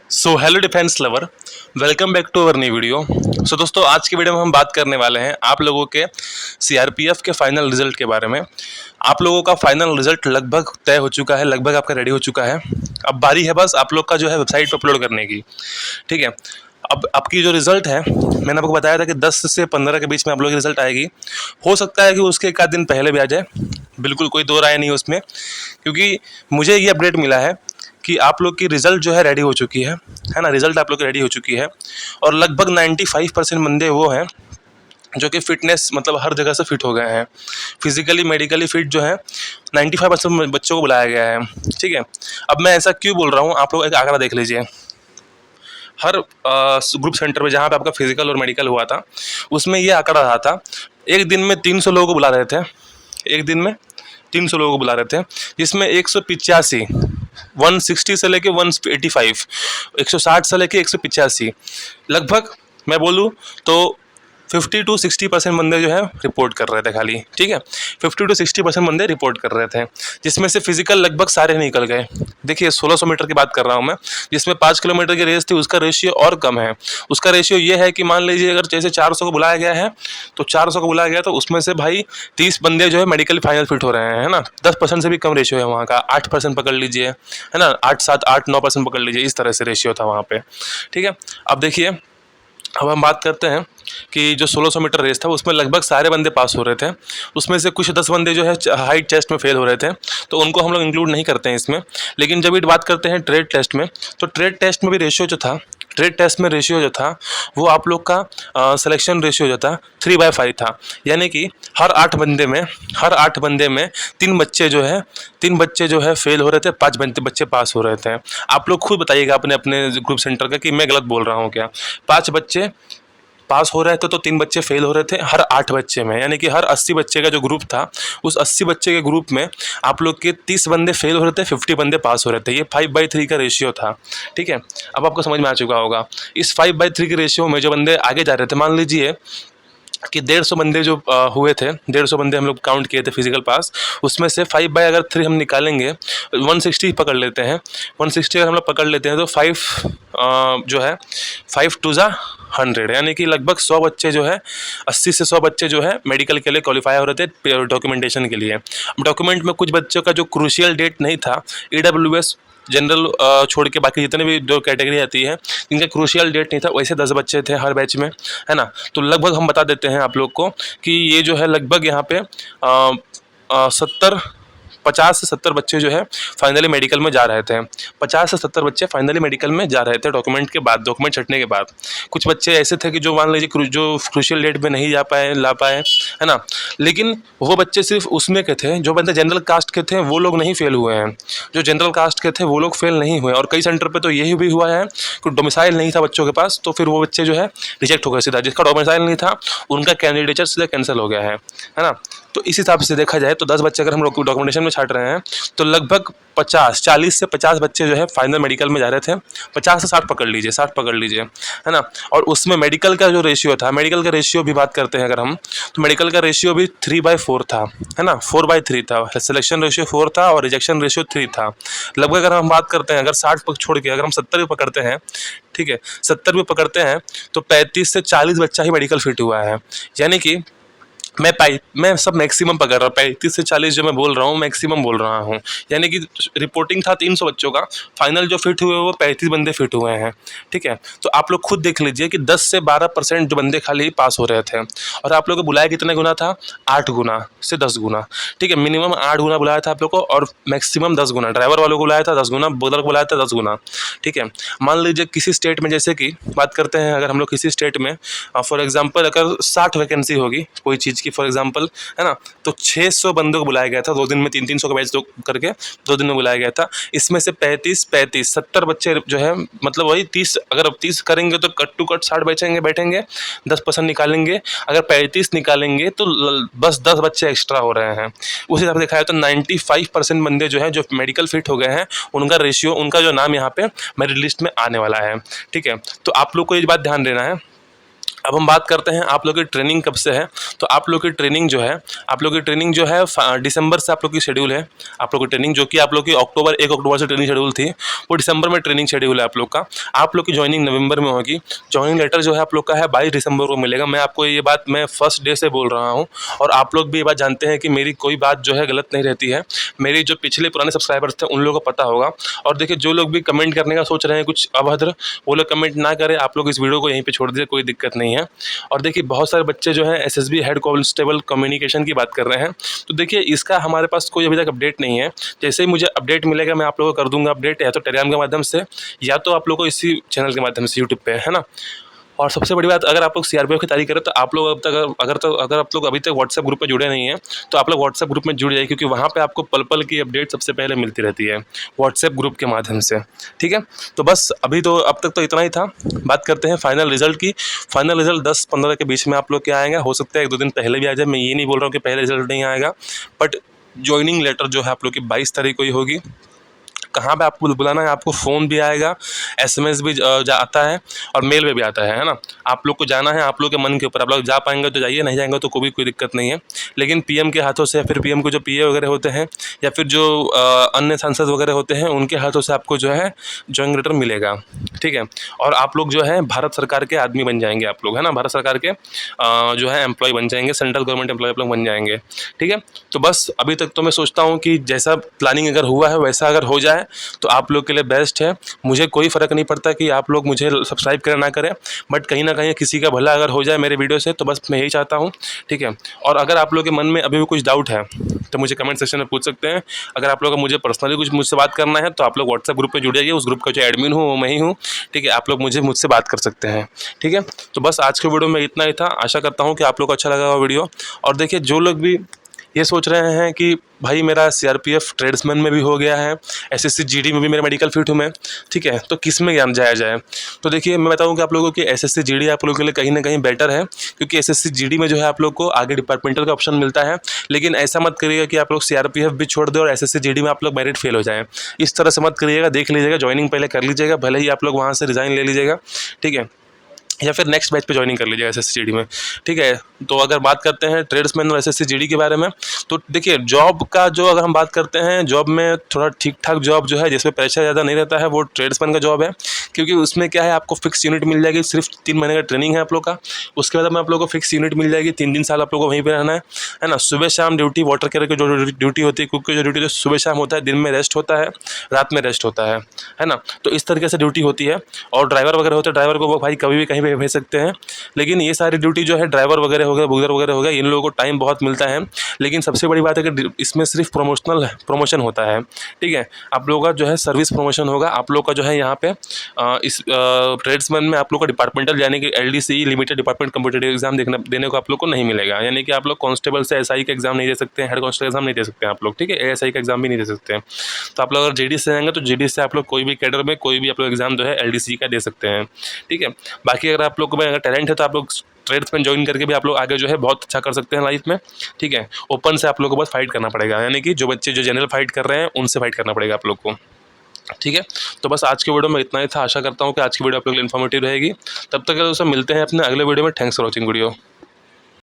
So hello defence lover, welcome back to our new video. So दोस्तों, आज की video में हम बात करने वाले हैं आप लोगों के सीआरपीएफ के फाइनल रिजल्ट के बारे में। आप लोगों का फाइनल रिजल्ट लगभग तय हो चुका है, लगभग आपका रेडी हो चुका है। अब बारी है बस आप लोग का जो है वेबसाइट पर अपलोड करने की। ठीक है, अब आपकी जो रिज़ल्ट है, मैंने आपको बताया था कि 10 से 15 के बीच में आप लोगों की रिज़ल्ट आएगी। हो सकता है कि उसके एक आध दिन पहले भी आ जाए, बिल्कुल कोई दो राय नहीं है उसमें, क्योंकि मुझे ये अपडेट मिला है कि आप लोग की रिज़ल्ट जो है रेडी हो चुकी है ना। रिज़ल्ट आप लोग की रेडी हो चुकी है और लगभग 95% बंदे वो हैं जो कि फ़िटनेस मतलब हर जगह से फिट हो गए हैं, फिजिकली मेडिकली फिट जो है 95% बच्चों को बुलाया गया है। ठीक है, अब मैं ऐसा क्यों बोल रहा हूँ, आप लोग एक आंकड़ा देख लीजिए। हर ग्रुप सेंटर में जहाँ पे आपका फिजिकल और मेडिकल हुआ था, उसमें ये आंकड़ा रहा था, एक दिन में 300 लोगों को बुला रहे थे। एक दिन में 300 लोगों को बुला रहे थे, जिसमें 185 160 से लेके 185 160 से लेके 185 लगभग मैं बोलूँ तो 50 to 60% बंदे जो है रिपोर्ट कर रहे थे खाली। ठीक है, 50 to 60% बंदे रिपोर्ट कर रहे थे, जिसमें से फिजिकल लगभग सारे निकल गए। देखिए 1600 मीटर की बात कर रहा हूँ मैं, जिसमें 5 किलोमीटर की रेस थी, उसका रेशियो और कम है। उसका रेशियो ये है कि मान लीजिए अगर जैसे 400 को बुलाया गया है, तो 400 को बुलाया गया तो उसमें से भाई 30 बंदे जो है मेडिकल फाइनल फिट हो रहे हैं, है ना। 10% से भी कम रेशियो है वहाँ का, 8% पकड़ लीजिए, है ना, 8 7 8 9% पकड़ लीजिए, इस तरह से रेशियो था वहाँ पे। ठीक है, अब देखिए, अब हम बात करते हैं कि जो 1600 मीटर रेस था उसमें लगभग सारे बंदे पास हो रहे थे। उसमें से कुछ 10 बंदे जो है हाइट टेस्ट में फेल हो रहे थे, तो उनको हम लोग इंक्लूड नहीं करते हैं इसमें। लेकिन जब ये बात करते हैं ट्रेड टेस्ट में, तो ट्रेड टेस्ट में भी रेशियो जो था, ट्रेड टेस्ट में रेशियो जो था वो आप लोग का सिलेक्शन रेशियो जो था 3/5 था। यानी कि हर 8 बंदे में 3 बच्चे जो है फेल हो रहे थे, 5 बच्चे पास हो रहे थे। आप लोग खुद बताइएगा अपने अपने ग्रुप सेंटर का कि मैं गलत बोल रहा हूँ क्या। 5 बच्चे पास हो रहे थे तो 3 बच्चे फेल हो रहे थे हर 8 बच्चे में, यानी कि हर 80 बच्चे का जो ग्रुप था, उस 80 बच्चे के ग्रुप में आप लोग के 30 बंदे फेल हो रहे थे, 50 बंदे पास हो रहे थे। ये 5/3 का रेशियो था। ठीक है, अब आपको समझ में आ चुका होगा। इस 5/3 के रेशियो में जो बंदे आगे जा रहे थे, मान लीजिए कि 150 बंदे जो हुए थे, 150 बंदे हम लोग काउंट किए थे फिजिकल पास, उसमें से 5/3 हम निकालेंगे, 160 पकड़ लेते हैं। 160 अगर हम लोग पकड़ लेते हैं तो 5 जो है 5 2 जा 100, यानी कि लगभग 100 बच्चे जो है, 80 से 100 बच्चे जो है मेडिकल के लिए क्वालिफाई हो रहे थे डॉक्यूमेंटेशन के लिए। डॉक्यूमेंट में कुछ बच्चों का जो क्रूशियल डेट नहीं था, EWS जनरल छोड़ के बाकी जितने भी जो कैटेगरी आती है, इनका क्रूशियल डेट नहीं था, वैसे 10 बच्चे थे हर बैच में, है ना। तो लगभग हम बता देते हैं आप लोग को कि ये जो है लगभग यहाँ पे 50 से 70 बच्चे जो है फाइनली मेडिकल में जा रहे थे। 50 से 70 बच्चे फाइनली मेडिकल में जा रहे थे डॉक्यूमेंट के बाद, डॉक्यूमेंट छटने के बाद। कुछ बच्चे ऐसे थे कि जो मान लीजिए जो क्रूशियल डेट में नहीं ला पाए, है ना। लेकिन वो बच्चे सिर्फ उसमें के थे, जो बंदे जनरल कास्ट के थे वो लोग नहीं फेल हुए हैं। जो जनरल कास्ट के थे वो लोग फेल नहीं हुए, और कई सेंटर पे तो यही भी हुआ है कि डोमिसाइल नहीं था बच्चों के पास, तो फिर वो बच्चे जो है रिजेक्ट हो गए सीधा। जिसका डोमिसाइल नहीं था उनका कैंडिडेचर सीधा कैंसिल हो गया है ना। तो इस हिसाब से देखा जाए तो 10 बच्चे अगर हम लोग डॉक्यूमेंटेशन में छाट रहे हैं, तो लगभग 40 से 50 बच्चे जो है फाइनल मेडिकल में जा रहे थे। 50 से 60 पकड़ लीजिए, 60 पकड़ लीजिए, है ना। और उसमें मेडिकल का जो रेशियो था, मेडिकल का रेशियो भी बात करते हैं अगर हम, तो मेडिकल का रेशियो भी 3/4 था, है ना, 4/3 था। सिलेक्शन रेशियो 4 था और रिजेक्शन रेशियो 3 था। लगभग अगर हम बात करते हैं, अगर 60 छोड़ के अगर हम 70 भी पकड़ते हैं, ठीक है, 70 भी पकड़ते हैं, तो 35 से 40 बच्चा ही मेडिकल फिट हुआ है। यानी कि मैं सब मैक्सिमम पकड़ रहा हूँ, 35 से 40 जो मैं बोल रहा हूँ मैक्सिमम बोल रहा हूँ। यानी कि रिपोर्टिंग था 300 बच्चों का, फाइनल जो फिट हुए वो 35 बंदे फिट हुए हैं। ठीक है, तो आप लोग खुद देख लीजिए कि 10 से 12% जो बंदे खाली पास हो रहे थे, और आप लोगों को बुलाया कितने गुना था, 8 गुना से 10 गुना। ठीक है, मिनिमम 8 गुना बुलाया था आप लोग को, और मैक्सिमम 10 गुना। ड्राइवर वालों को बुलाया था 10 गुना, बोलर को बुलाया था 10 गुना। ठीक है, मान लीजिए किसी स्टेट में, जैसे कि बात करते हैं अगर हम लोग किसी स्टेट में फॉर एग्जाम्पल अगर 60 वैकेंसी होगी कोई चीज़ की फॉर एग्जाम्पल, है ना, तो 600 बंदों को बुलाया गया था 2 दिन में, 300 का बैच करके 2 दिन में बुलाया गया था। इसमें से 35 70 बच्चे जो है, मतलब वही 30, अगर अब 30 करेंगे तो कट टू कट 60 बैठेंगे, 10% निकालेंगे। अगर 35 निकालेंगे तो बस 10 बच्चे एक्स्ट्रा हो रहे हैं। उस हिसाब से देखा जाए तो 95% बंदे जो हैं जो मेडिकल फिट हो गए हैं, उनका रेशियो, उनका जो नाम यहाँ पे मेरिट लिस्ट में आने वाला है। ठीक है, तो आप लोग को ये बात ध्यान देना है अब हम बात करते हैं आप लोग की ट्रेनिंग कब से है। तो आप लोग की ट्रेनिंग जो है दिसंबर से आप लोग की शेड्यूल है। आप लोग की ट्रेनिंग जो कि आप लोग की 1 अक्टूबर से ट्रेनिंग शेड्यूल थी, वो दिसंबर में ट्रेनिंग शेड्यूल है आप लोग का। आप लोग की ज्वाइनिंग नवंबर में होगी। ज्वाइनिंग लेटर जो है आप लोग का है 22 दिसंबर को मिलेगा। मैं आपको ये बात मैं फर्स्ट डे से बोल रहा हूँ, और आप लोग भी ये बात जानते हैं कि मेरी कोई बात जो है गलत नहीं रहती है। मेरी जो पिछले पुराने सब्सक्राइबर्स थे उन लोगों को पता होगा। और देखिए, जो लोग भी कमेंट करने का सोच रहे हैं कुछ अभद्र, वो लोग कमेंट ना करें। आप लोग इस वीडियो को यहीं पे छोड़ दीजिए, कोई दिक्कत नहीं है। और देखिए, बहुत सारे बच्चे जो हैं एसएसबी हेड कांस्टेबल कम्युनिकेशन की बात कर रहे हैं। तो देखिए, इसका हमारे पास कोई अभी तक अपडेट नहीं है। जैसे ही मुझे अपडेट मिलेगा मैं आप लोगों को कर दूंगा अपडेट, या तो टेलीग्राम के माध्यम से, या तो आप लोगों को इसी चैनल के माध्यम से यूट्यूब पे, है ना। और सबसे बड़ी बात, अगर आप लोग सीआरपीएफ की तैयारी करें तो आप लोग अब तक अगर आप लोग अभी तक व्हाट्सएप ग्रुप में जुड़े नहीं हैं, तो आप लोग व्हाट्सएप ग्रुप में जुड़ जाइए, क्योंकि वहाँ पे आपको पल पल की अपडेट सबसे पहले मिलती रहती है व्हाट्सएप ग्रुप के माध्यम से। ठीक है, तो बस अभी तो अब तक तो इतना ही था। बात करते हैं फाइनल रिजल्ट की। फाइनल रिजल्ट 10-15 के बीच में आप लोग के आएगा। हो सकता है 1-2 दिन पहले भी आ जाए। मैं ये नहीं बोल रहा हूँ कि पहले रिजल्ट नहीं आएगा, बट ज्वाइनिंग लेटर जो है आप लोग की 22 तारीख को ही होगी। कहाँ पे आपको बुलाना है, आपको फ़ोन भी आएगा, एसएमएस भी आता है, और मेल में भी आता है ना। आप लोग को जाना है, आप लोग के मन के ऊपर। आप लोग जा पाएंगे तो जाइए, नहीं जाएंगे तो कोई दिक्कत नहीं है। लेकिन पीएम के हाथों से, या फिर पीएम को जो पीए वगैरह होते हैं, या फिर जो अन्य सांसद वगैरह होते हैं, उनके हाथों से आपको जो है ज्वाइनिंग लेटर मिलेगा। ठीक है, और आप लोग जो है भारत सरकार के आदमी बन जाएंगे आप लोग, है ना। भारत सरकार के जो है एम्प्लॉय बन जाएंगे, सेंट्रल गवर्नमेंट एम्प्लॉय आप लोग बन जाएंगे। ठीक है, तो बस अभी तक तो मैं सोचता हूँ कि जैसा प्लानिंग अगर हुआ है वैसा अगर हो जाए तो आप लोग के लिए बेस्ट है। मुझे कोई फ़र्क नहीं पड़ता कि आप लोग मुझे सब्सक्राइब करें ना करें, बट कहीं ना कहीं किसी का भला अगर हो जाए मेरे वीडियो से, तो बस मैं यही चाहता हूँ। ठीक है, और अगर आप लोग के मन में अभी भी कुछ डाउट है तो मुझे कमेंट सेक्शन में पूछ सकते हैं। अगर आप लोग को मुझे पर्सनली कुछ मुझसे बात करना है तो आप लोग व्हाट्सएप ग्रुप पे जुड़ जाइए। उस ग्रुप का जो एडमिन हूँ वो मैं ही हूँ। ठीक है, आप लोग मुझसे बात कर सकते हैं। ठीक है, तो बस आज के वीडियो में इतना ही था। आशा करता हूँ कि आप लोग को अच्छा लगा होगा वीडियो। और देखिए, जो लोग भी ये सोच रहे हैं कि भाई मेरा सीआरपीएफ ट्रेड्समैन में भी हो गया है, एसएससी जीडी में भी मेरा मेडिकल फिट हूँ मैं, ठीक है, तो किस में ज्ञान जाया जाए। तो देखिए, मैं बताऊँ कि आप लोगों की एसएससी जीडी आप लोगों के लिए कहीं ना कहीं बेटर है, क्योंकि एसएससी जीडी में जो है आप लोग को आगे डिपार्टमेंटल का ऑप्शन मिलता है। लेकिन ऐसा मत करिएगा कि आप लोग सीआरपीएफ भी छोड़ दें और एसएससी जीडी में आप लोग मेरिट फेल हो जाएँ। इस तरह से मत करिएगा। देख लीजिएगा, ज्वाइनिंग पहले कर लीजिएगा, भले ही आप लोग वहाँ से रिज़ाइन ले लीजिएगा। ठीक है, या फिर नेक्स्ट बैच पे ज्वाइनिंग कर लीजिएगा एसएससी जीडी में। ठीक है, तो अगर बात करते हैं ट्रेड्समैन और एसएससी जीडी के बारे में, तो देखिए, जॉब का जो अगर हम बात करते हैं, जॉब में थोड़ा ठीक ठाक जॉब जो है जिसमें प्रेशर ज़्यादा नहीं रहता है, वो ट्रेड्समैन का जॉब है। क्योंकि उसमें क्या है, आपको फिक्स यूनिट मिल जाएगी। सिर्फ 3 महीने का ट्रेनिंग है आप लोग का। उसके बाद में आप लोग को फिक्स यूनिट मिल जाएगी। 3 साल आप लोग को वहीं पर रहना है ना। सुबह शाम ड्यूटी, वाटर कैरियर की जो ड्यूटी होती है, कुक की जो ड्यूटी, जो सुबह शाम होता है, दिन में रेस्ट होता है, रात में रेस्ट होता है ना। तो इस तरीके से ड्यूटी होती है। और ड्राइवर वगैरह होते हैं, ड्राइवर को वो भाई कभी भी कहीं पर भेज सकते हैं। लेकिन ये सारी ड्यूटी जो है, ड्राइवर वगैरह हो गया, बुगर वगैरह हो गया, इन लोगों को टाइम बहुत मिलता है। लेकिन सबसे बड़ी बात है कि इसमें सिर्फ प्रमोशन होता है। ठीक है, आप लोगों का जो है सर्विस प्रमोशन होगा। आप लोग का जो है यहाँ पे इस ट्रेड्समैन में आप लोग का डिपार्टमेंटल, यानी कि LDC limited department competitive exam देने को आप लोग को नहीं मिलेगा। यानी कि आप लोग कांस्टेबल से एसआई का एग्जाम नहीं दे सकते हैं, हेड कांस्टेबल एग्जाम नहीं दे सकते हैं आप लोग। ठीक है, एएसआई का एग्जाम भी नहीं दे सकते हैं। तो आप लोग अगर जीडी से आएंगे तो जीडी से आप लोग कोई भी कैडर में कोई भी आप लोग एग्जाम जो है एलडीसी का दे सकते हैं। ठीक है, बाकी अगर आप लोग में अगर टैलेंट है तो आप लोग ट्रेड्समैन ज्वाइन करके भी आप लोग आगे जो है बहुत अच्छा कर सकते हैं लाइफ में। ठीक है, ओपन से आप लोग को बस फाइट करना पड़ेगा, यानी कि जो बच्चे जो जनरल फाइट कर रहे हैं उनसे फाइट करना पड़ेगा आप लोग को। ठीक है, तो बस आज के वीडियो में इतना ही था। आशा करता हूँ कि आज की वीडियो आप लोग के लिए इन्फॉर्मेटिव रहेगी। तब तक दोस्तों मिलते हैं अपने अगले वीडियो में। Thanks for watching video.